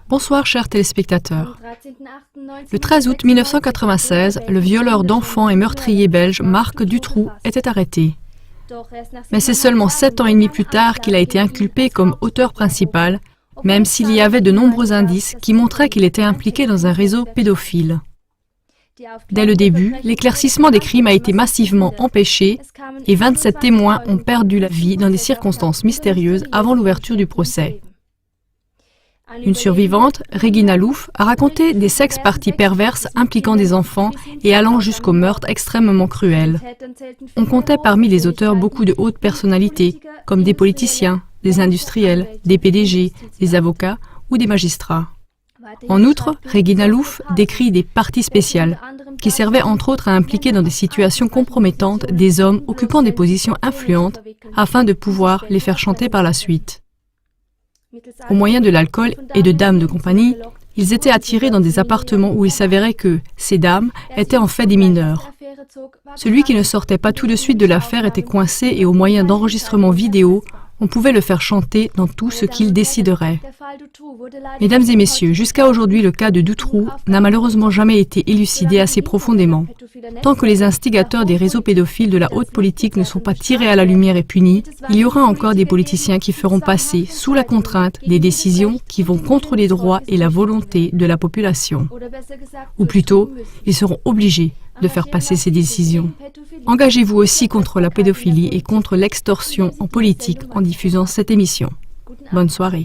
Bonsoir chers téléspectateurs. Le 13 août 1996, le violeur d'enfants et meurtrier belge Marc Dutroux était arrêté. Mais c'est seulement 7 ans et demi plus tard qu'il a été inculpé comme auteur principal, même s'il y avait de nombreux indices qui montraient qu'il était impliqué dans un réseau pédophile. Dès le début, l'éclaircissement des crimes a été massivement empêché et 27 témoins ont perdu la vie dans des circonstances mystérieuses avant l'ouverture du procès. Une survivante, Regina Louf, a raconté des sex-parties perverses impliquant des enfants et allant jusqu'au meurtre extrêmement cruel. On comptait parmi les auteurs beaucoup de hautes personnalités, comme des politiciens, des industriels, des PDG, des avocats ou des magistrats. En outre, Regina Louf décrit des parties spéciales, qui servaient entre autres à impliquer dans des situations compromettantes des hommes occupant des positions influentes afin de pouvoir les faire chanter par la suite. Au moyen de l'alcool et de dames de compagnie, ils étaient attirés dans des appartements où il s'avérait que ces dames étaient en fait des mineurs. Celui qui ne sortait pas tout de suite de l'affaire était coincé et au moyen d'enregistrements vidéo, on pouvait le faire chanter dans tout ce qu'il déciderait. Mesdames et messieurs, jusqu'à aujourd'hui, le cas de Dutroux n'a malheureusement jamais été élucidé assez profondément. Tant que les instigateurs des réseaux pédophiles de la haute politique ne sont pas tirés à la lumière et punis, il y aura encore des politiciens qui feront passer, sous la contrainte, des décisions qui vont contre les droits et la volonté de la population. Ou plutôt, ils seront obligés de faire passer ces décisions. Engagez-vous aussi contre la pédophilie et contre l'extorsion en politique en diffusant cette émission. Bonne soirée.